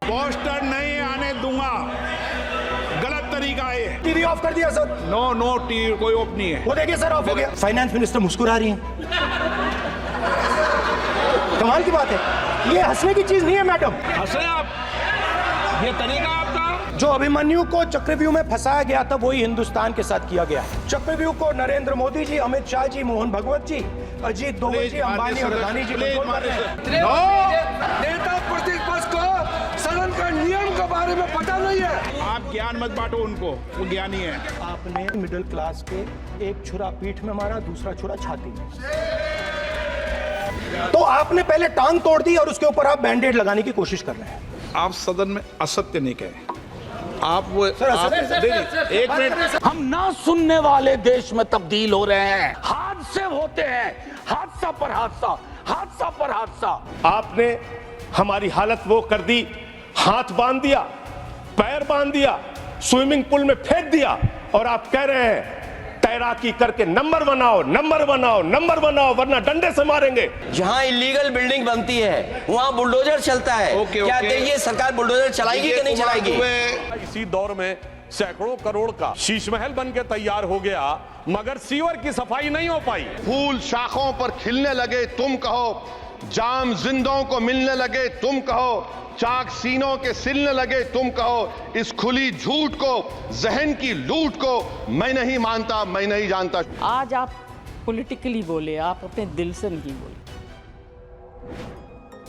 Poster नहीं आने दूंगा, गलत तरीका है। टीवी ऑफ कर दिया सर। नो टीवी कोई ऑफ नहीं है। वो देखिए सर, ऑफ हो गया। फाइनेंस मिनिस्टर मुस्कुरा रही हैं। कमाल की बात है, ये हंसने की चीज नहीं है मैडम। हंसे आप, ये तरीका आपका। जो अभिमन्यु को चक्रव्यूह में फंसाया गया था वही हिंदुस्तान के साथ किया गया। चक्रव्यूह को नरेंद्र मोदी जी, अमित शाह जी, मोहन भागवत जी, अजीत डोभाल जी, अंबानी और अदानी जी कंट्रोल कर रहे हैं। नेता प्रतिपक्ष को सदन का नियम के बारे में पता नहीं है। आप ज्ञान मत बांटो उनको, वो ज्ञानी है। आपने मिडिल क्लास के एक छुरा पीठ में मारा, दूसरा छुरा छाती में। तो आपने पहले टांग तोड़ दी और उसके ऊपर आप बैंडेड लगाने की कोशिश कर रहे हैं। आप सदन में असत्य नहीं कहे। आप वो एक मिनट, हम ना सुनने वाले देश में तब्दील हो रहे हैं। हादसे होते हैं, हादसा पर हादसा, हादसा पर हादसा। आपने हमारी हालत वो कर दी, हाथ बांध दिया, पैर बांध दिया, स्विमिंग पूल में फेंक दिया और आप कह रहे हैं तैराकी करके नंबर बनाओ, नंबर बनाओ, नंबर बनाओ, वरना डंडे से मारेंगे। जहां इलीगल बिल्डिंग बनती है वहां बुलडोजर चलता है। क्या देखिए सरकार बुलडोजर चलाएगी कि नहीं चलाएगी? इसी दौर में सैकड़ों करोड़ का शीश महल बन के तैयार हो गया, मगर सीवर की सफाई नहीं हो पाई। फूल शाखों पर खिलने लगे तुम कहो, जाम जिंदों को मिलने लगे तुम कहो, चाक सीनों के सिलने लगे तुम कहो, इस खुली झूठ को, जहन की लूट को मैं नहीं मानता, मैं नहीं जानता। आज आप पॉलिटिकली बोले, आप अपने दिल से नहीं बोले।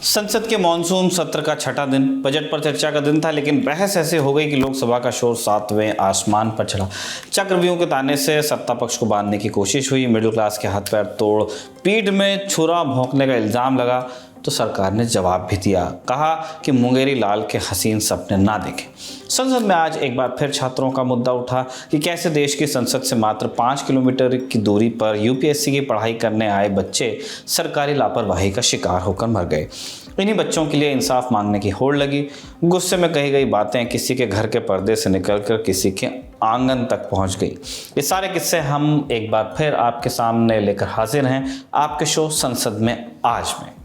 संसद के मॉनसून सत्र का छठा दिन, बजट पर चर्चा का दिन था, लेकिन बहस ऐसे हो गई कि लोकसभा का शोर 7वें आसमान पर चढ़ा। चक्रव्यूह के ताने से सत्ता पक्ष को बांधने की कोशिश हुई, मिडिल क्लास के हाथ पैर तोड़, पीठ में छुरा भोंकने का इल्जाम लगा, तो सरकार ने जवाब भी दिया। कहा कि मुंगेरी लाल के हसीन सपने ना देखें। संसद में आज एक बार फिर छात्रों का मुद्दा उठा कि कैसे देश की संसद से मात्र 5 किलोमीटर की दूरी पर यूपीएससी की पढ़ाई करने आए बच्चे सरकारी लापरवाही का शिकार होकर मर गए। इन्हीं बच्चों के लिए इंसाफ मांगने की होड़ लगी। गुस्से में कही गई बातें किसी के घर के पर्दे से निकलकर किसी के आंगन तक पहुंच गई। ये सारे किस्से हम एक बार फिर आपके सामने लेकर हाजिर हैं आपके शो संसद में आज में।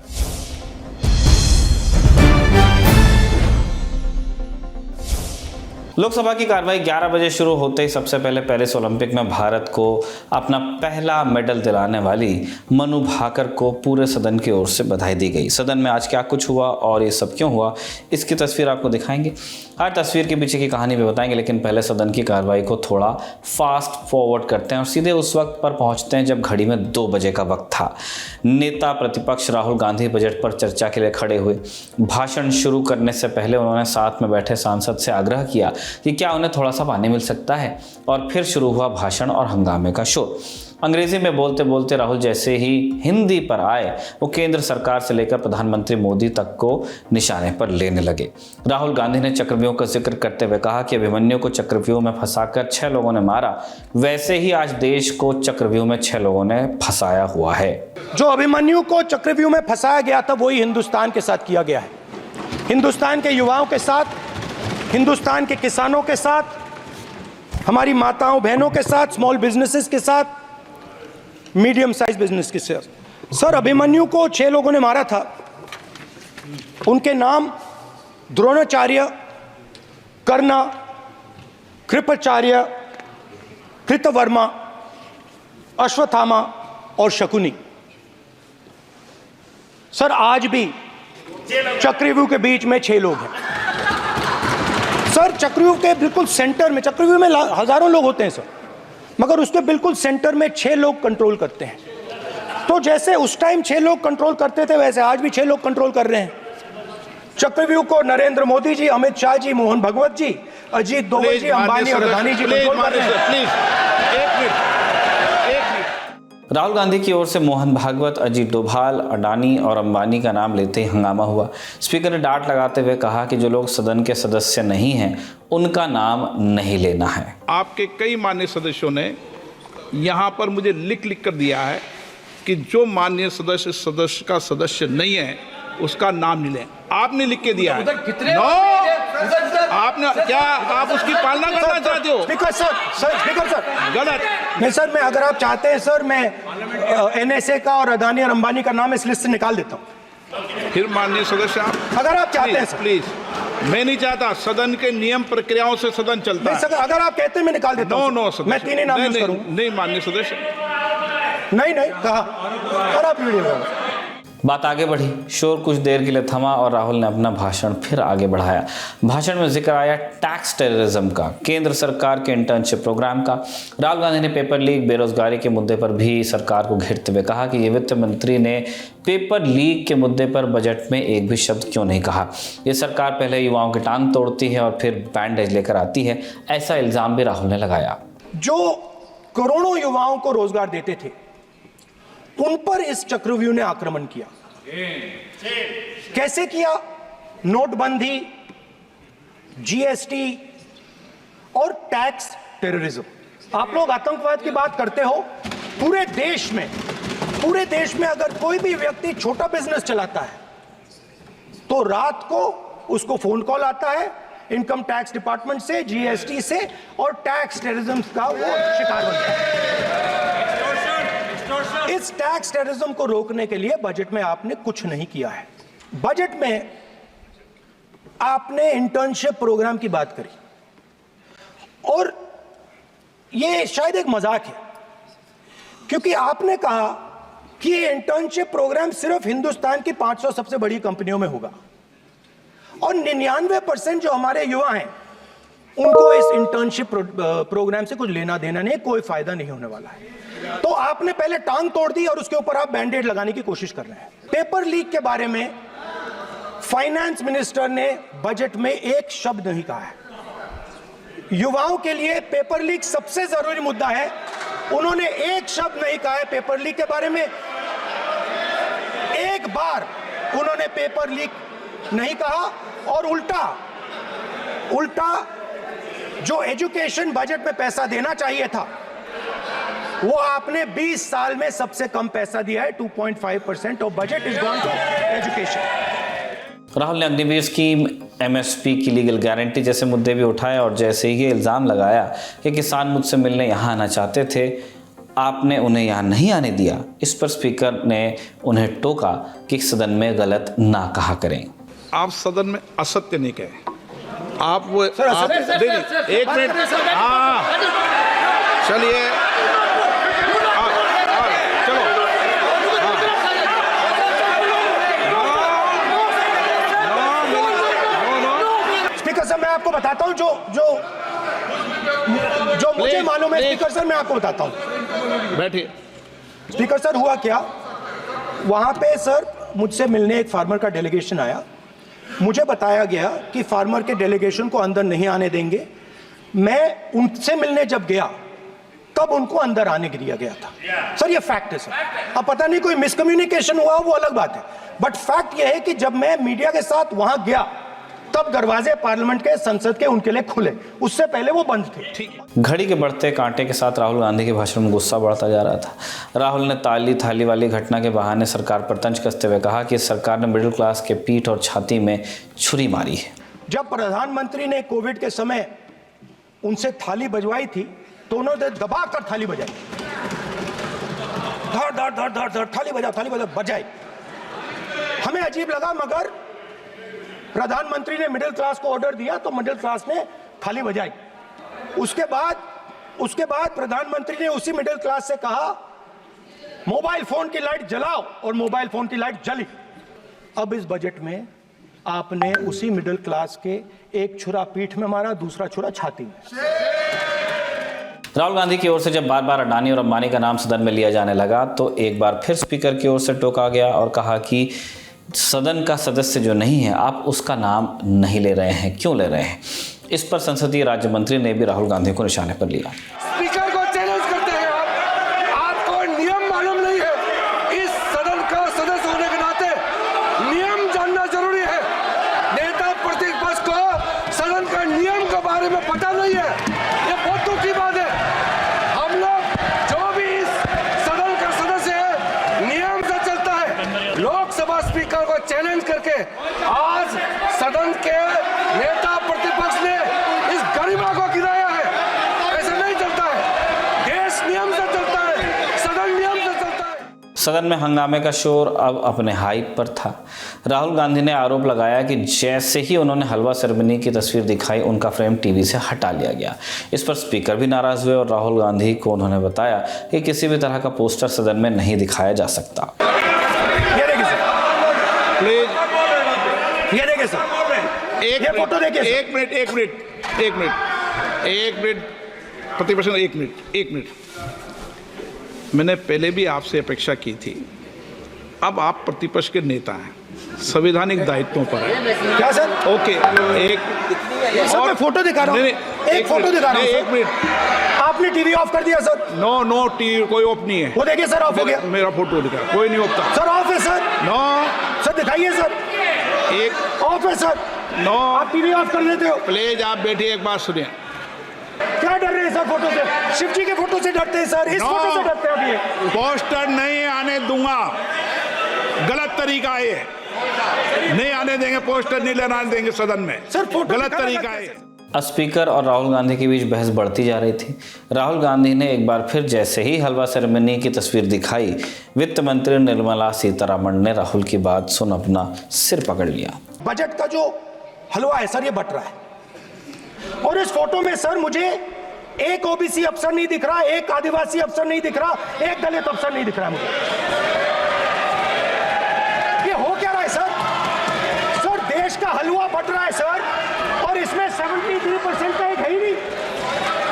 लोकसभा की कार्रवाई 11 बजे शुरू होते ही सबसे पहले पेरिस ओलंपिक में भारत को अपना पहला मेडल दिलाने वाली मनु भाकर को पूरे सदन की ओर से बधाई दी गई। सदन में आज क्या कुछ हुआ और ये सब क्यों हुआ, इसकी तस्वीर आपको दिखाएंगे। हर तस्वीर के पीछे की कहानी भी बताएंगे, लेकिन पहले सदन की कार्रवाई को थोड़ा फास्ट फॉरवर्ड करते हैं और सीधे उस वक्त पर पहुंचते हैं जब घड़ी में 2 बजे का वक्त था। नेता प्रतिपक्ष राहुल गांधी बजट पर चर्चा के लिए खड़े हुए। भाषण शुरू करने से पहले उन्होंने साथ में बैठे सांसद से आग्रह किया कि क्या उन्हें थोड़ा सा पानी मिल सकता है, और फिर शुरू हुआ भाषण और हंगामे का शोर। अंग्रेजी में बोलते बोलते राहुल जैसे ही हिंदी पर आए, वो केंद्र सरकार से लेकर प्रधानमंत्री मोदी तक को निशाने पर लेने लगे। राहुल गांधी ने चक्रव्यूह का जिक्र करते हुए कहा कि अभिमन्यु को चक्रव्यूह में फंसाकर 6 लोगों ने मारा, वैसे ही आज देश को चक्रव्यूह में 6 लोगों ने फंसाया हुआ है। जो अभिमन्यु को चक्रव्यूह में फंसाया गया था वही हिंदुस्तान के साथ किया गया है। हिंदुस्तान के युवाओं के साथ, हिंदुस्तान के किसानों के साथ, हमारी माताओं बहनों के साथ, स्मॉल बिजनेसेस के साथ, मीडियम साइज बिजनेस के साथ। सर, अभिमन्यु को 6 लोगों ने मारा था। उनके नाम द्रोणाचार्य, कर्ण, कृपाचार्य, कृतवर्मा, अश्वत्थामा और शकुनी। सर, आज भी चक्रव्यूह के बीच में 6 लोग हैं। सर, चक्रव्यूह के बिल्कुल सेंटर में, चक्रव्यूह में हजारों लोग होते हैं सर, मगर उसके बिल्कुल सेंटर में 6 लोग कंट्रोल करते हैं। तो जैसे उस टाइम 6 लोग कंट्रोल करते थे, वैसे आज भी 6 लोग कंट्रोल कर रहे हैं। चक्रव्यूह को नरेंद्र मोदी जी, अमित शाह जी, मोहन भागवत जी, अजीत डोभाल जी, अंबानी और अदानी जी कंट्रोल कर रहे हैं। राहुल गांधी की ओर से मोहन भागवत, अजीत डोभाल, अडानी और अंबानी का नाम लेते ही हंगामा हुआ। स्पीकर ने डांट लगाते हुए कहा कि जो लोग सदन के सदस्य नहीं हैं उनका नाम नहीं लेना है। आपके कई माननीय सदस्यों ने यहाँ पर मुझे लिख कर दिया है कि जो माननीय सदस्य का सदस्य नहीं है उसका नाम नहीं लें। आपने लिख के दिया है। नो, आपने क्या आप उसकी पालना करना चाहते हो? स्पीकर सर, गलत नहीं सर, मैं अगर आप चाहते हैं सर, मैं एनएसए का और अदानी और अंबानी का नाम इस लिस्ट से निकाल देता हूँ। फिर माननीय सदस्य आप अगर आप चाहते हैं सर, प्लीज मैं नहीं चाहता, सदन के नियम प्रक्रियाओं से सदन चलता है। अगर आप कहते हैं मैं निकाल देता हूं। नो मैं 3 ही नाम यूज करूंगा। नहीं माननीय सदस्य, नहीं कहा और आप वीडियो। बात आगे बढ़ी, शोर कुछ देर के लिए थमा और राहुल ने अपना भाषण फिर आगे बढ़ाया। भाषण में जिक्र आया टैक्स टेररिज्म का, केंद्र सरकार के इंटर्नशिप प्रोग्राम का। राहुल गांधी ने पेपर लीक, बेरोजगारी के मुद्दे पर भी सरकार को घेरते हुए कहा कि ये वित्त मंत्री ने पेपर लीक के मुद्दे पर बजट में एक भी शब्द क्यों नहीं कहा। ये सरकार पहले युवाओं की टांग तोड़ती है और फिर बैंडेज लेकर आती है, ऐसा इल्जाम भी राहुल ने लगाया। जो करोड़ों युवाओं को रोजगार देते थे उन पर इस चक्रव्यूह ने आक्रमण किया। कैसे किया? नोटबंदी, जीएसटी और टैक्स टेररिज्म। आप लोग आतंकवाद की बात करते हो, पूरे देश में अगर कोई भी व्यक्ति छोटा बिजनेस चलाता है तो रात को उसको फोन कॉल आता है इनकम टैक्स डिपार्टमेंट से, जीएसटी से, और टैक्स टेररिज्म का वो शिकार बनता है। इस टैक्स टेररिज्म को रोकने के लिए बजट में आपने कुछ नहीं किया है। बजट में आपने इंटर्नशिप प्रोग्राम की बात करी और यह शायद एक मजाक है, क्योंकि आपने कहा कि ये इंटर्नशिप प्रोग्राम सिर्फ हिंदुस्तान की 500 सबसे बड़ी कंपनियों में होगा और 99% जो हमारे युवा हैं उनको इस इंटर्नशिप प्रोग्राम से कुछ लेना देना नहीं, कोई फायदा नहीं होने वाला है। तो आपने पहले टांग तोड़ दी और उसके ऊपर आप बैंडेड लगाने की कोशिश कर रहे हैं। पेपर लीक के बारे में फाइनेंस मिनिस्टर ने बजट में एक शब्द नहीं कहा है। युवाओं के लिए पेपर लीक सबसे जरूरी मुद्दा है, उन्होंने एक शब्द नहीं कहा है पेपर लीक के बारे में। एक बार उन्होंने पेपर लीक नहीं कहा और उल्टा जो एजुकेशन बजट में पैसा देना चाहिए था वो आपने 20 साल में सबसे कम पैसा दिया है। 2.5% of budget is gone to education. Rahul ने अग्निवीर स्कीम, एमएसपी की लीगल गारंटी जैसे मुद्दे भी उठाए और जैसे ही ये इल्ज़ाम लगाया कि किसान मुझसे मिलने यहाँ आना चाहते थे, आपने उन्हें यहाँ नहीं आने दिया, इस पर स्पीकर ने उन्हें टोका कि सदन में गलत ना कहा करें। आप सदन में असत्य नहीं कहे। आप वो एक मिनट, हाँ चलिए, चलो, स्पीकर साहब मैं आपको बताता हूं जो मुझे मालूम है। स्पीकर सर मैं आपको बताता हूं। बैठिए। स्पीकर सर हुआ क्या, वहां पे सर मुझसे मिलने एक फार्मर का डेलीगेशन आया। मुझे बताया गया कि फार्मर के डेलीगेशन को अंदर नहीं आने देंगे। मैं उनसे मिलने जब गया तब उनको अंदर आने दिया गया था। सर ये फैक्ट है सर। अब पता नहीं कोई मिसकम्युनिकेशन हुआ वो अलग बात है, बट फैक्ट ये है कि जब मैं मीडिया के साथ वहां गया तब दरवाजे पार्लियामेंट के, संसद के उनके लिए खुले, उससे पहले वो बंद थे। घड़ी के बढ़ते कांटे के साथ राहुल गांधी के भाषण में गुस्सा बढ़ता जा रहा था। राहुल ने ताली थाली वाली घटना के बहाने सरकार पर तंज कसते हुए कहा कि सरकार ने मिडिल क्लास के पीठ और छाती में छुरी मारी है। जब प्रधानमंत्री ने कोविड के समय उनसे थाली बजवाई थी तो उन्होंने दबाकर थाली बजाई, धड़ धड़ धड़ धड़ धड़ थाली बजा बजाई। हमें अजीब लगा, मगर प्रधानमंत्री ने मिडिल क्लास को ऑर्डर दिया तो मिडिल क्लास ने थाली बजाई। उसके बाद प्रधानमंत्री ने उसी मिडिल क्लास से कहा मोबाइल फोन की लाइट जलाओ, और मोबाइल फोन की लाइट जली। अब इस बजट में आपने उसी मिडिल क्लास के एक छुरा पीठ में मारा, दूसरा छुरा छाती में। राहुल गांधी की ओर से जब बार बार अडानी और अंबानी का नाम सदन में लिया जाने लगा तो एक बार फिर स्पीकर की ओर से टोका गया और कहा कि सदन का सदस्य जो नहीं है आप उसका नाम नहीं ले रहे हैं, क्यों ले रहे हैं। इस पर संसदीय राज्य मंत्री ने भी राहुल गांधी को निशाने पर लिया। स्पीकर को चैलेंज करते हैं आपको नियम मालूम नहीं है। इस सदन का सदस्य होने के नाते नियम जानना जरूरी है। नेता प्रतिपक्ष को सदन का नियम के बारे में पता नहीं है, ये बहुत दुख की बात है। हम लोग जो भी इस सदन का सदस्य है नियम से चलता है। लोकसभा स्पीकर को चैलेंज करके आज सदन के नेता प्रतिपक्ष ने इस गरिमा को गिराया है। ऐसा नहीं चलता है, देश नियम से चलता है, सदन नियम से चलता है। सदन में हंगामे का शोर अब अपने हाइप पर था। राहुल गांधी ने आरोप लगाया कि जैसे ही उन्होंने हलवा सेरेमनी की तस्वीर दिखाई, उनका फ्रेम टीवी से हटा लिया गया। इस पर स्पीकर भी नाराज हुए और राहुल गांधी को उन्होंने बताया कि किसी भी तरह का पोस्टर सदन में नहीं दिखाया जा सकता। ये देखिए सर, प्लीज ये देखिए सर, ये फोटो देखिए। एक मिनट प्रतिपक्ष, एक मिनट। मैंने पहले भी आपसे अपेक्षा की थी, अब आप प्रतिपक्ष के नेता हैं, संवैधानिक दायित्वों पर है। क्या सर? ओके, सर मैं फोटो दिखा रहा हूँ, एक फोटो दिखा रहा हूँ। एक मिनट, आपने टीवी ऑफ कर दिया सर? नो टीवी कोई ऑफ नहीं है। वो देखिए सर, ऑफ हो गया। मेरा फोटो दिखा, कोई नहीं ऑफ सर ऑफ है सर। नो सर दिखाइए सर, एक ऑफ है सर। नो, आप टीवी ऑफ कर देते हो। प्लीज आप बैठिए, एक बात सुनिए। क्या डर रहे हैं सर फोटो से? शिव जी के फोटो से डरते हैं सर, इस फोटो से डरते हैं अभी। पोस्टर नहीं आने दूंगा, गलत तरीका है, नहीं आने देंगे, पोस्टर नहीं लगाने देंगे सदन में सर, फोटो गलत तरीका है। स्पीकर और राहुल गांधी के बीच बहस बढ़ती जा रही थी। राहुल गांधी ने एक बार फिर जैसे ही हलवा सेरेमनी की तस्वीर दिखाई, वित्त मंत्री निर्मला सीतारमण ने राहुल की बात सुन अपना सिर पकड़ लिया। बजट का जो हलवा है सर, ये बट रहा है, और इस फोटो में सर मुझे एक ओबीसी अफसर नहीं दिख रहा, एक आदिवासी अफसर नहीं दिख रहा, एक दलित अफसर नहीं दिख रहा मुझे। ये हो क्या रहा है सर? सर देश का हलवा बट रहा है सर, और इसमें 73% का एक है ही नहीं।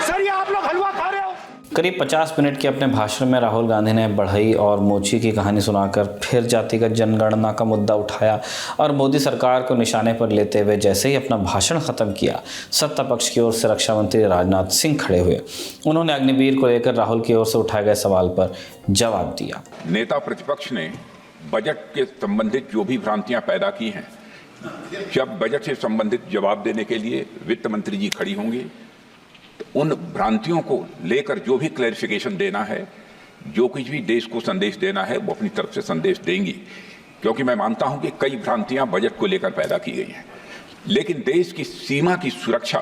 सर ये आप लोग हलवा खा रहे हो। करीब 50 मिनट के अपने भाषण में राहुल गांधी ने बढ़ई और मोची की कहानी सुनाकर फिर जातिगत जनगणना का मुद्दा उठाया और मोदी सरकार को निशाने पर लेते हुए जैसे ही अपना भाषण खत्म किया, सत्ता पक्ष की ओर से रक्षा मंत्री राजनाथ सिंह खड़े हुए। उन्होंने अग्निवीर को लेकर राहुल की ओर से उठाए गए सवाल पर जवाब दिया। नेता प्रतिपक्ष ने बजट के संबंधित जो भी भ्रांतियां पैदा की हैं, जब बजट से संबंधित जवाब देने के लिए वित्त मंत्री जी खड़ी होंगी, उन भ्रांतियों को लेकर जो भी क्लैरिफिकेशन देना है, जो कुछ भी देश को संदेश देना है, वो अपनी तरफ से संदेश देंगी। क्योंकि मैं मानता हूं कि कई भ्रांतियां बजट को लेकर पैदा की गई हैं, लेकिन देश की सीमा की सुरक्षा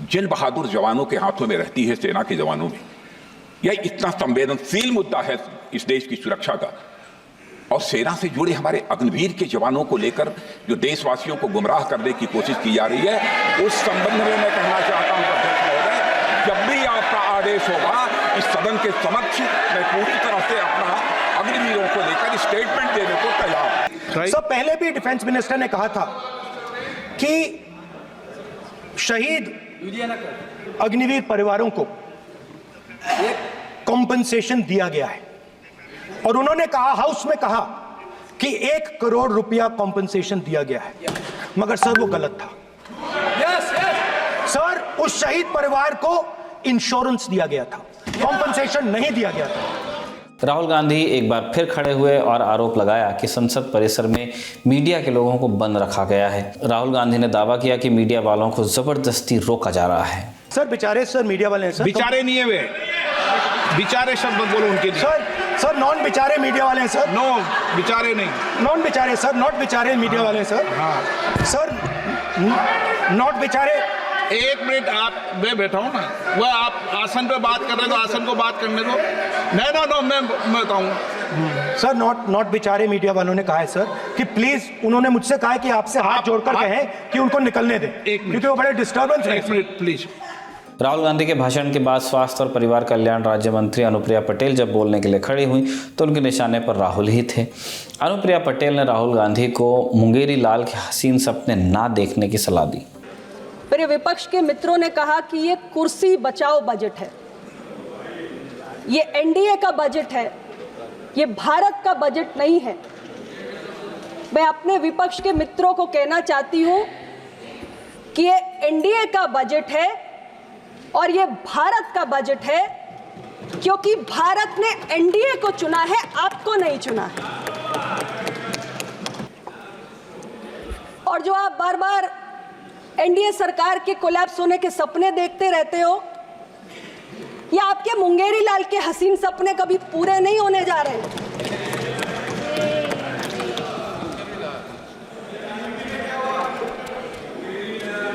जिन बहादुर जवानों के हाथों में रहती है, सेना के जवानों में, यह इतना संवेदनशील मुद्दा है इस देश की सुरक्षा का, और सेना से जुड़े हमारे अग्निवीर के जवानों को लेकर जो देशवासियों को गुमराह करने की कोशिश की जा रही है, उस संबंध में मैं कहना चाहता हूं अध्यक्ष महोदय, जब भी आपका आदेश होगा, इस सदन के समक्ष मैं पूरी तरह से अपना अग्निवीरों को लेकर स्टेटमेंट देने को तैयार हूं। सर पहले भी डिफेंस मिनिस्टर ने कहा था कि शहीद अग्निवीर परिवारों को कॉम्पनसेशन दिया गया है, और उन्होंने कहा, हाउस में कहा कि 1 करोड़ रुपया कॉम्पनसेशन दिया गया है, मगर सर वो गलत था। सर उस शहीद परिवार को इंश्योरेंस दिया गया था, कॉम्पनसेशन नहीं दिया गया था। राहुल गांधी एक बार फिर खड़े हुए और आरोप लगाया कि संसद परिसर में मीडिया के लोगों को बंद रखा गया है। राहुल गांधी ने दावा किया कि मीडिया वालों को जबरदस्ती रोका जा रहा है। सर बेचारे सर मीडिया वाले हैं सर, बेचारे नहीं है वे, बेचारे शब्द बोलो उनके लिए। सर नॉन बेचारे मीडिया वाले हैं सर। नो बेचारे नहीं, नॉन बेचारे सर, नॉट बेचारे मीडिया वाले हैं सर। हाँ सर नॉट बेचारे। एक मिनट, आप मैं बैठा हूँ ना, वो आप आसन पे बात कर रहे हो, आसन को बात करने दो। नो मैं बताऊँ सर, नॉट बेचारे मीडिया वालों ने कहा है सर कि प्लीज, उन्होंने मुझसे कहा है कि आपसे हाथ जोड़कर कहें कि उनको निकलने दें, क्योंकि वो बड़े डिस्टर्बेंस है। एक मिनट प्लीज। राहुल गांधी के भाषण के बाद स्वास्थ्य और परिवार कल्याण राज्य मंत्री अनुप्रिया पटेल जब बोलने के लिए खड़ी हुई तो उनके निशाने पर राहुल ही थे। अनुप्रिया पटेल ने राहुल गांधी को मुंगेरी लाल के हसीन सपने ना देखने की सलाह दी। मेरे विपक्ष के मित्रों ने कहा कि ये कुर्सी बचाओ बजट है, ये एनडीए का बजट है, ये भारत का बजट नहीं है। मैं अपने विपक्ष के मित्रों को कहना चाहती हूं कि ये एनडीए का बजट है और ये भारत का बजट है, क्योंकि भारत ने एनडीए को चुना है, आपको नहीं चुना है। और जो आप बार बार एनडीए सरकार के कोलैप्स होने के सपने देखते रहते हो, या आपके मुंगेरी लाल के हसीन सपने कभी पूरे नहीं होने जा रहे।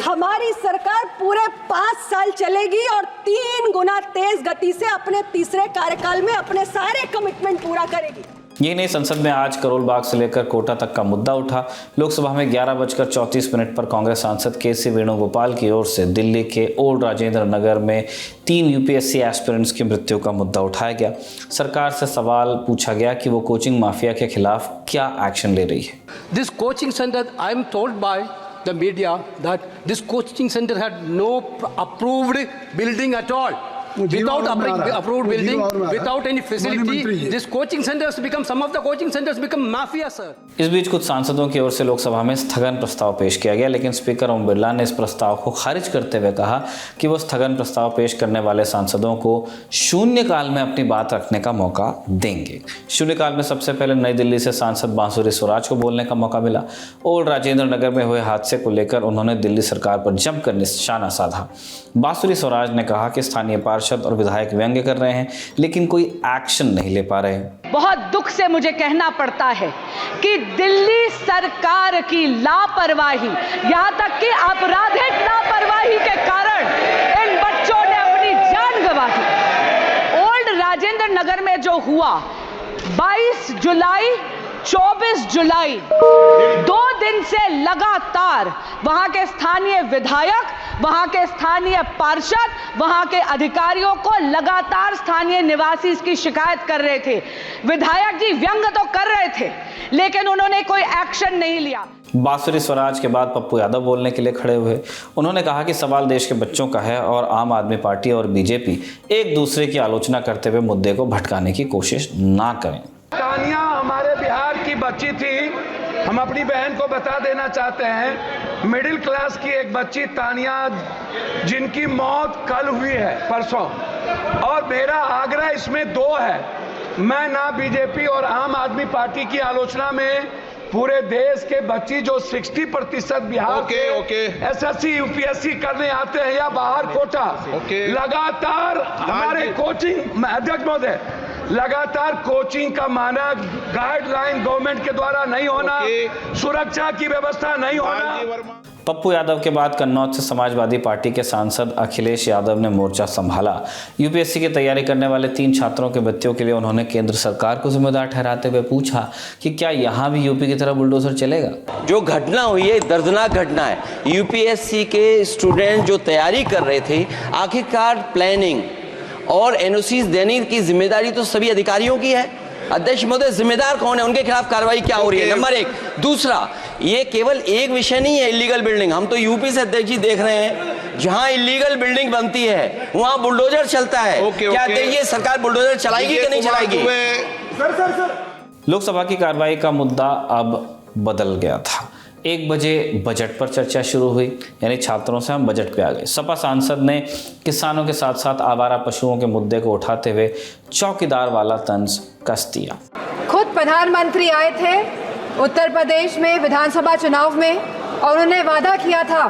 हमारी सरकार पूरे 5 साल चलेगी और 3 गुना तेज गति से अपने तीसरे कार्यकाल में अपने सारे कमिटमेंट पूरा करेगी। यही नहीं, संसद में आज करोल बाग से लेकर कोटा तक का मुद्दा उठा। लोकसभा में 11:34 पर कांग्रेस सांसद के.सी. वेणुगोपाल की ओर से दिल्ली के ओल्ड राजेंद्र नगर में 3 यूपीएससी एस्पिरेंट्स की मृत्यु का मुद्दा उठाया गया। सरकार से सवाल पूछा गया कि वो कोचिंग माफिया के खिलाफ क्या एक्शन ले रही है। This coaching center, I am told by the media that this coaching center had no approved building at all. Without approved building, without any facility, this coaching centers become, some of the coaching centers become mafia, sir. इस बीच कुछ सांसदों की ओर से लोकसभा में स्थगन प्रस्ताव पेश किया गया, लेकिन स्पीकर ओम बिरला ने इस प्रस्ताव को खारिज करते हुए कहा कि वो स्थगन प्रस्ताव पेश करने वाले सांसदों को शून्यकाल में अपनी बात रखने का मौका देंगे। शून्यकाल में सबसे पहले नई दिल्ली से सांसद बांसुरी स्वराज को बोलने का मौका मिला। ओल्ड राजेंद्र नगर में हुए हादसे को लेकर उन्होंने दिल्ली सरकार पर जमकर निशाना साधा। बांसुरी स्वराज ने कहा कि स्थानीय पार्षद और विधायक व्यंग्य कर रहे हैं, लेकिन कोई एक्शन नहीं ले पा रहे। बहुत दुख से मुझे कहना पड़ता है कि दिल्ली सरकार की लापरवाही, यहाँ तक कि आपराधिक लापरवाही के कारण इन बच्चों ने अपनी जान गंवा दी। ओल्ड राजेंद्र नगर में जो हुआ, 22 जुलाई 24 जुलाई 2 दिन से लगातार वहां के स्थानीय विधायक, वहां के स्थानीय पार्षद, वहां के अधिकारियों को लगातार स्थानीय निवासी इसकी शिकायत कर रहे थे। विधायक जी व्यंग्य तो कर रहे थे, लेकिन उन्होंने कोई एक्शन नहीं लिया। बांसुरी स्वराज के बाद पप्पू यादव बोलने के लिए खड़े हुए। उन्होंने कहा कि सवाल देश के बच्चों का है और आम आदमी पार्टी और बीजेपी एक दूसरे की आलोचना करते हुए मुद्दे को भटकाने की कोशिश ना करें। तानिया हमारे बिहार की बच्ची थी, हम अपनी बहन को बता देना चाहते हैं, मिडिल क्लास की एक बच्ची तानिया, जिनकी मौत कल हुई है, परसों। और मेरा आग्रह इसमें 2 है। मैं ना बीजेपी और आम आदमी पार्टी की आलोचना में, पूरे देश के बच्ची जो 60% बिहार के एसएससी यूपीएससी करने आते हैं या बाहर कोटा, लगातार हमारे कोचिंग, अध्यक्ष महोदय, लगातार कोचिंग का मानक गाइडलाइन गवर्नमेंट के द्वारा नहीं होना, सुरक्षा की व्यवस्था नहीं होना। पप्पू यादव के बाद कन्नौज से समाजवादी पार्टी के सांसद अखिलेश यादव ने मोर्चा संभाला। यूपीएससी की तैयारी करने वाले 3 छात्रों की मृत्यु के लिए उन्होंने केंद्र सरकार को जिम्मेदार ठहराते हुए पूछा कि क्या यहाँ भी यूपी की तरह बुलडोजर चलेगा। जो घटना हुई है दर्दनाक घटना है। यूपीएससी के स्टूडेंट जो तैयारी कर रहे थे, आखिरकार प्लानिंग और एनओसी देने की जिम्मेदारी तो सभी अधिकारियों की है। अध्यक्ष महोदय, जिम्मेदार कौन है, उनके खिलाफ कार्रवाई क्या हो रही है, नंबर 1। दूसरा, ये केवल एक विषय नहीं है इलीगल बिल्डिंग। हम तो यूपी से अध्यक्ष जी देख रहे हैं, जहां इलीगल बिल्डिंग बनती है वहां बुलडोजर चलता है। क्या ये सरकार बुलडोजर चलाएगी कि नहीं चलाएगी? लोकसभा की कार्रवाई का मुद्दा अब बदल गया था। 1 बजे बजट पर चर्चा शुरू हुई, यानी छात्रों से हम बजट पे आ गए। सपा सांसद ने किसानों के साथ साथ आवारा पशुओं के मुद्दे को उठाते हुए चौकीदार वाला तंज कस दिया। खुद प्रधानमंत्री आए थे उत्तर प्रदेश में विधानसभा चुनाव में, और उन्होंने वादा किया था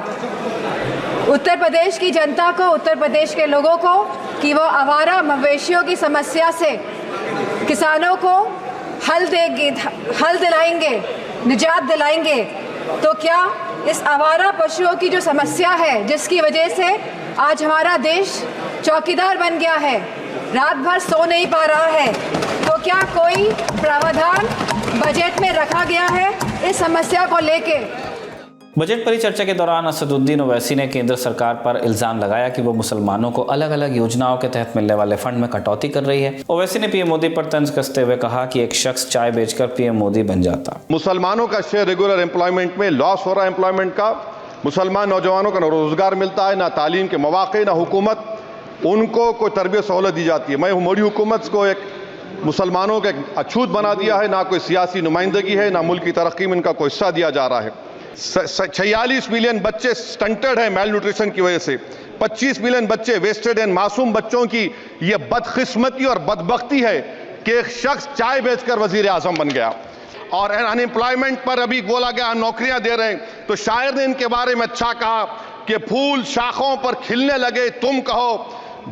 उत्तर प्रदेश की जनता को, उत्तर प्रदेश के लोगों को, कि वो आवारा मवेशियों की समस्या से किसानों को हल दिलाएंगे, निजात दिलाएंगे। तो क्या इस आवारा पशुओं की जो समस्या है, जिसकी वजह से आज हमारा देश चौकीदार बन गया है, रात भर सो नहीं पा रहा है, तो क्या कोई प्रावधान बजट में रखा गया है इस समस्या को लेके? बजट पर चर्चा के दौरान असदुद्दीन ओवैसी ने केंद्र सरकार पर इल्जाम लगाया कि वो मुसलमानों को अलग अलग योजनाओं के तहत मिलने वाले फंड में कटौती कर रही है। ओवैसी ने पीएम मोदी पर तंज कसते हुए कहा कि एक शख्स चाय बेचकर पीएम मोदी बन जाता। मुसलमानों का शेयर रेगुलर एम्प्लॉयमेंट में लॉस हो रहा है, एम्प्लॉयमेंट का। मुसलमान नौजवानों का ना रोजगार मिलता है, ना तालीम के मौके, ना हुकूमत उनको कोई तरबियत सहूलत दी जाती है। मैं मोदी हुकूमत को एक मुसलमानों का एक अछूत बना दिया है, ना कोई सियासी नुमाइंदगी है, ना मुल्क की तरक्की में इनका कोई हिस्सा दिया जा रहा है। 46 मिलियन बच्चे स्टंटेड हैं मेल न्यूट्रिशन की वजह से। 25 मिलियन बच्चे वेस्टेड हैं। मासूम बच्चों की यह बदकिस्मती और बदबख्ती है कि एक शख्स चाय बेचकर वजीर आजम बन गया। और अनएम्प्लॉयमेंट पर अभी बोला गया हम नौकरियां दे रहे हैं, तो शायर ने इनके बारे में अच्छा कहा कि फूल शाखों पर खिलने लगे तुम कहो,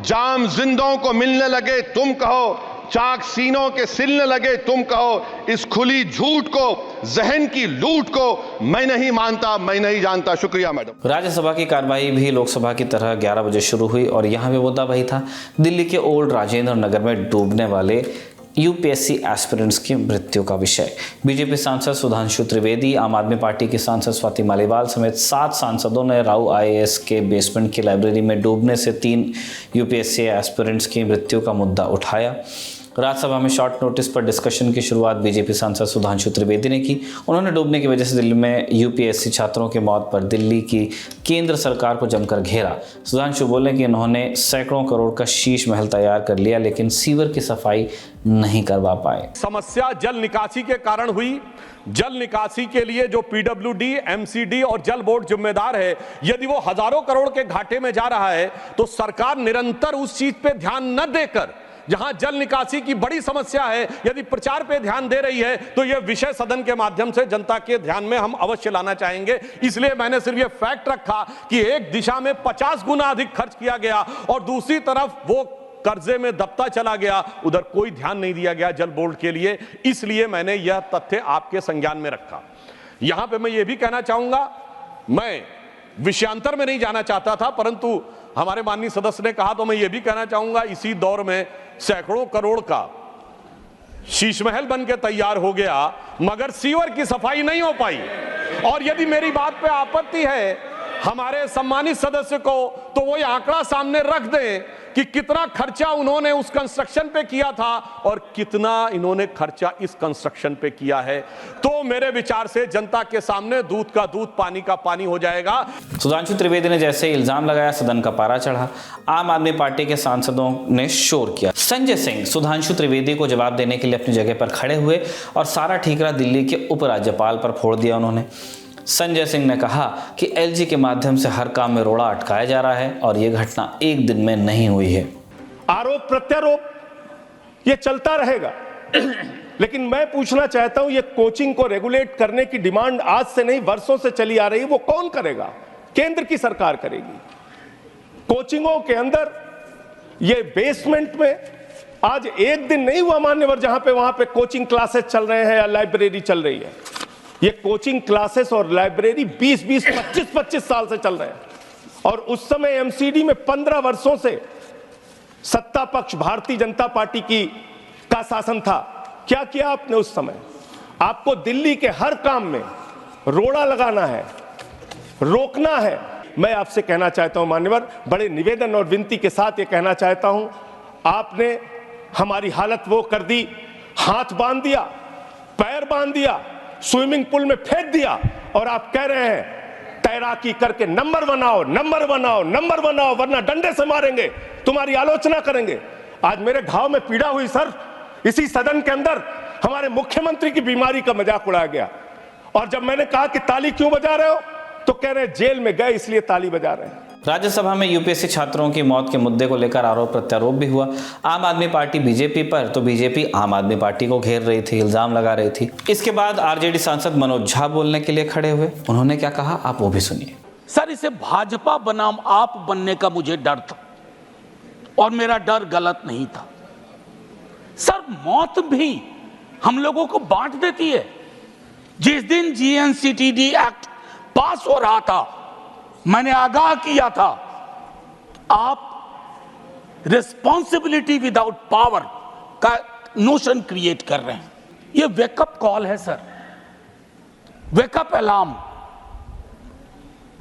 जाम जिंदों को मिलने लगे तुम कहो, चाक सीनों के सिलने लगे तुम कहो, इस खुली झूठ को, जहन की लूट को मैं नहीं मानता, मैं नहीं जानता। शुक्रिया मैडम। राज्यसभा की कार्यवाही भी लोकसभा की तरह 11 बजे शुरू हुई और यहाँ भी मुद्दा वही था, दिल्ली के ओल्ड राजेंद्र नगर में डूबने वाले यूपीएससी एस्पिरेंट्स की मृत्यु का विषय। बीजेपी सांसद सुधांशु त्रिवेदी, आम आदमी पार्टी की सांसद स्वाति मालीवाल समेत 7 सांसदों ने राउ आईएएस के बेसमेंट की लाइब्रेरी में डूबने से 3 यूपीएससी एस्पिरेंट्स की मृत्यु का मुद्दा उठाया। राज्यसभा में शॉर्ट नोटिस पर डिस्कशन की शुरुआत बीजेपी सांसद सुधांशु त्रिवेदी ने की। उन्होंने डूबने की वजह से दिल्ली में यूपीएससी छात्रों की मौत पर दिल्ली की केंद्र सरकार को जमकर घेरा। सुधांशु बोले कि उन्होंने सैकड़ों करोड़ का शीश महल तैयार कर लिया, लेकिन सीवर की सफाई नहीं करवा पाए। समस्या जल निकासी के कारण हुई। जल निकासी के लिए जो पीडब्ल्यूडी, एमसीडी और जल बोर्ड जिम्मेदार है, यदि वो हजारों करोड़ के घाटे में जा रहा है तो सरकार निरंतर उस चीज पे ध्यान न देकर, जहां जल निकासी की बड़ी समस्या है, यदि प्रचार पे ध्यान दे रही है तो यह विषय सदन के माध्यम से जनता के ध्यान में हम अवश्य लाना चाहेंगे। इसलिए मैंने सिर्फ यह फैक्ट रखा कि एक दिशा में 50 गुना अधिक खर्च किया गया और दूसरी तरफ वो कर्जे में दबता चला गया, उधर कोई ध्यान नहीं दिया गया जल बोर्ड के लिए। इसलिए मैंने यह तथ्य आपके संज्ञान में रखा। यहां पे मैं यह भी कहना चाहूंगा, मैं विषयांतर में नहीं जाना चाहता था, परंतु हमारे माननीय सदस्य ने कहा तो मैं ये भी कहना चाहूंगा, इसी दौर में सैकड़ों करोड़ का शीश महल बन के तैयार हो गया, मगर सीवर की सफाई नहीं हो पाई। और यदि मेरी बात पे आपत्ति है हमारे सम्मानित सदस्य को, तो वो ये आंकड़ा सामने रख दें कि कितना खर्चा उन्होंने उस कंस्ट्रक्शन पे किया था और कितना इन्होंने खर्चा इस कंस्ट्रक्शन पे किया है, तो मेरे विचार से जनता के सामने दूध का दूध, पानी का पानी हो जाएगा। सुधांशु त्रिवेदी ने जैसे इल्जाम लगाया, सदन का पारा चढ़ा। आम आदमी पार्टी के सांसदों ने शोर किया। संजय सिंह सुधांशु त्रिवेदी को जवाब देने के लिए अपनी जगह पर खड़े हुए और सारा ठीकरा दिल्ली के उपराज्यपाल पर फोड़ दिया उन्होंने। संजय सिंह ने कहा कि एलजी के माध्यम से हर काम में रोड़ा अटकाया जा रहा है और यह घटना एक दिन में नहीं हुई है। आरोप प्रत्यारोप ये चलता रहेगा, लेकिन मैं पूछना चाहता हूं, ये कोचिंग को रेगुलेट करने की डिमांड आज से नहीं वर्षों से चली आ रही है। वो कौन करेगा? केंद्र की सरकार करेगी। कोचिंगों के अंदर ये बेसमेंट में आज एक दिन नहीं हुआ मान्यवर जहां पे वहां पे कोचिंग क्लासेस चल रहे हैं या लाइब्रेरी चल रही है। ये कोचिंग क्लासेस और लाइब्रेरी 20-20, 25-25 साल से चल रहे हैं और उस समय एमसीडी में 15 वर्षों से सत्ता पक्ष भारतीय जनता पार्टी का शासन था। क्या किया आपने उस समय? आपको दिल्ली के हर काम में रोड़ा लगाना है, रोकना है। मैं आपसे कहना चाहता हूं मान्यवर, बड़े निवेदन और विनती के साथ ये कहना चाहता हूं, आपने हमारी हालत वो कर दी, हाथ बांध दिया, पैर बांध दिया, स्विमिंग पूल में फेंक दिया और आप कह रहे हैं तैराकी करके नंबर बनाओ, नंबर बनाओ, नंबर बनाओ, वरना डंडे से मारेंगे, तुम्हारी आलोचना करेंगे। आज मेरे घाव में पीड़ा हुई सर, इसी सदन के अंदर हमारे मुख्यमंत्री की बीमारी का मजाक उड़ाया गया और जब मैंने कहा कि ताली क्यों बजा रहे हो तो कह रहे जेल में गए इसलिए ताली बजा रहे हैं। राज्यसभा में यूपीएससी छात्रों की मौत के मुद्दे को लेकर आरोप प्रत्यारोप भी हुआ। आम आदमी पार्टी बीजेपी पर तो बीजेपी आम आदमी पार्टी को घेर रही थी, इल्जाम लगा रही थी। इसके बाद आरजेडी सांसद मनोज झा बोलने के लिए खड़े हुए। उन्होंने क्या कहा आप वो भी सुनिए। सर, इसे भाजपा बनाम आप बनने का मुझे डर था और मेरा डर गलत नहीं था। सर, मौत भी हम लोगों को बांट देती है। जिस दिन जीएनसीटीडी एक्ट पास हो रहा था, मैंने आगाह किया था, आप रिस्पॉन्सिबिलिटी विदाउट पावर का नोशन क्रिएट कर रहे हैं। ये वेकअप कॉल है सर, वेकअप अलार्म।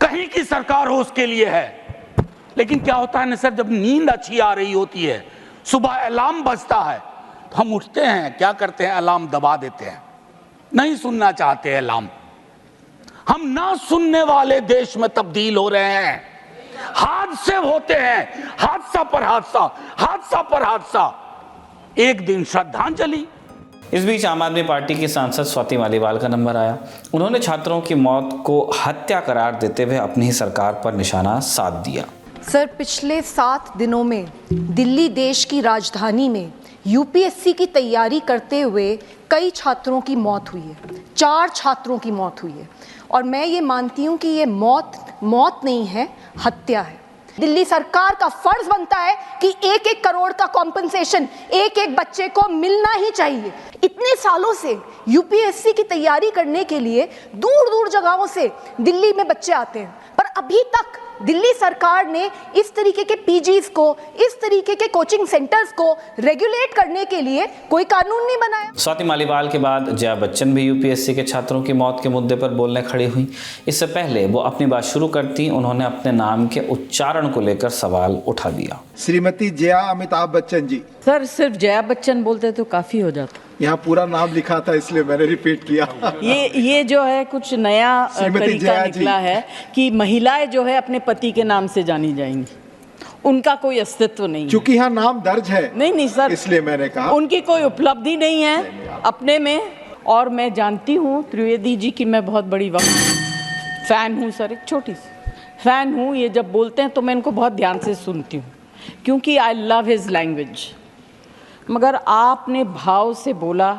कहीं की सरकार हो उसके लिए है, लेकिन क्या होता है ना सर, जब नींद अच्छी आ रही होती है, सुबह अलार्म बजता है तो हम उठते हैं, क्या करते हैं, अलार्म दबा देते हैं, नहीं सुनना चाहते अलार्म। हम ना सुनने वाले देश में तब्दील हो रहे हैं। हादसे होते हैं, हादसा पर हादसा, हादसा पर हादसा। एक दिन श्रद्धांजलि। इस बीच आम आदमी पार्टी की सांसद स्वाति मालीवाल का नंबर आया। उन्होंने छात्रों की मौत को हत्या करार देते हुए अपनी ही सरकार पर निशाना साध दिया। सर, पिछले 7 दिनों में दिल्ली देश की राजधानी में यूपीएससी की तैयारी करते हुए कई छात्रों की मौत हुई है। 4 छात्रों की मौत हुई है और मैं ये मानती हूँ कि ये मौत नहीं है, हत्या है। दिल्ली सरकार का फर्ज बनता है कि 1-1 करोड़ का कॉम्पनसेशन एक बच्चे को मिलना ही चाहिए। इतने सालों से यूपीएससी की तैयारी करने के लिए दूर दूर जगहों से दिल्ली में बच्चे आते हैं, पर अभी तक दिल्ली सरकार ने इस तरीके के पीजीज को, इस तरीके के कोचिंग सेंटर्स को रेगुलेट करने के लिए कोई कानून नहीं बनाया। स्वाति मालीवाल के बाद जया बच्चन भी यूपीएससी के छात्रों की मौत के मुद्दे पर बोलने खड़ी हुई। इससे पहले वो अपनी बात शुरू करती उन्होंने अपने नाम के उच्चारण को लेकर सवाल उठा दिया। श्रीमती जया अमिताभ बच्चन जी। सर सिर्फ जया बच्चन बोलते तो काफी हो जाता। यहाँ पूरा नाम लिखा था इसलिए मैंने रिपीट किया। ये जो है कुछ नया तरीका निकला है कि महिलाएं जो है अपने पति के नाम से जानी जाएंगी, उनका कोई अस्तित्व नहीं। क्योंकि यहाँ नाम दर्ज है। नहीं सर, इसलिए मैंने कहा उनकी कोई उपलब्धि नहीं है अपने में। और मैं जानती हूँ त्रिवेदी जी की मैं बहुत बड़ी फैन हूँ सर, एक छोटी सी फैन हूँ। ये जब बोलते हैं तो मैं इनको बहुत ध्यान से सुनती हूँ क्योंकि आई लव हिज लैंग्वेज। मगर आपने भाव से बोला,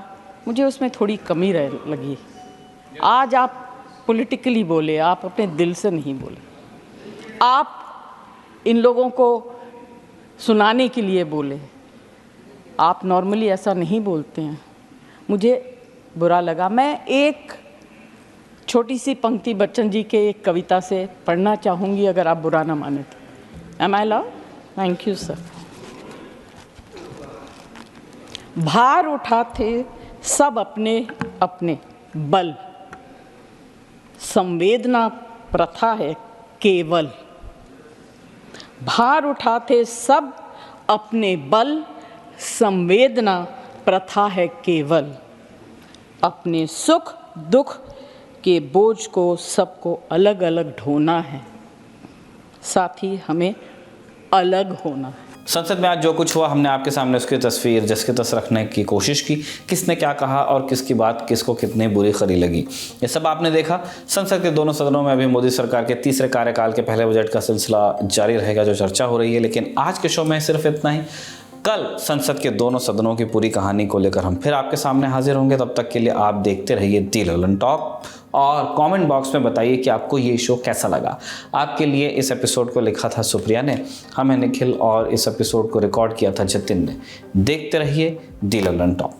मुझे उसमें थोड़ी कमी लगी। आज आप पॉलिटिकली बोले, आप अपने दिल से नहीं बोले। आप इन लोगों को सुनाने के लिए बोले। आप नॉर्मली ऐसा नहीं बोलते हैं, मुझे बुरा लगा। मैं एक छोटी सी पंक्ति बच्चन जी के एक कविता से पढ़ना चाहूँगी, अगर आप बुरा ना माने तो। Am I love? Thank you sir. भार उठाते सब अपने अपने बल, संवेदना प्रथा है केवल। भार उठाते सब अपने बल, संवेदना प्रथा है केवल। अपने सुख दुख के बोझ को सबको अलग अलग ढोना है, साथ ही हमें अलग होना है। संसद में आज जो कुछ हुआ, हमने आपके सामने उसकी तस्वीर जिसके तस रखने की कोशिश की। किसने क्या कहा और किसकी बात किसको कितनी बुरी खरी लगी, ये सब आपने देखा। संसद के दोनों सदनों में अभी मोदी सरकार के तीसरे कार्यकाल के पहले बजट का सिलसिला जारी रहेगा जो चर्चा हो रही है। लेकिन आज के शो में सिर्फ इतना ही। कल संसद के दोनों सदनों की पूरी कहानी को लेकर हम फिर आपके सामने हाजिर होंगे। तब तक के लिए आप देखते रहिए दी ललन टॉक और कमेंट बॉक्स में बताइए कि आपको ये शो कैसा लगा। आपके लिए इस एपिसोड को लिखा था सुप्रिया ने, हमें निखिल, और इस एपिसोड को रिकॉर्ड किया था जतिन ने। देखते रहिए दी ललन टॉक।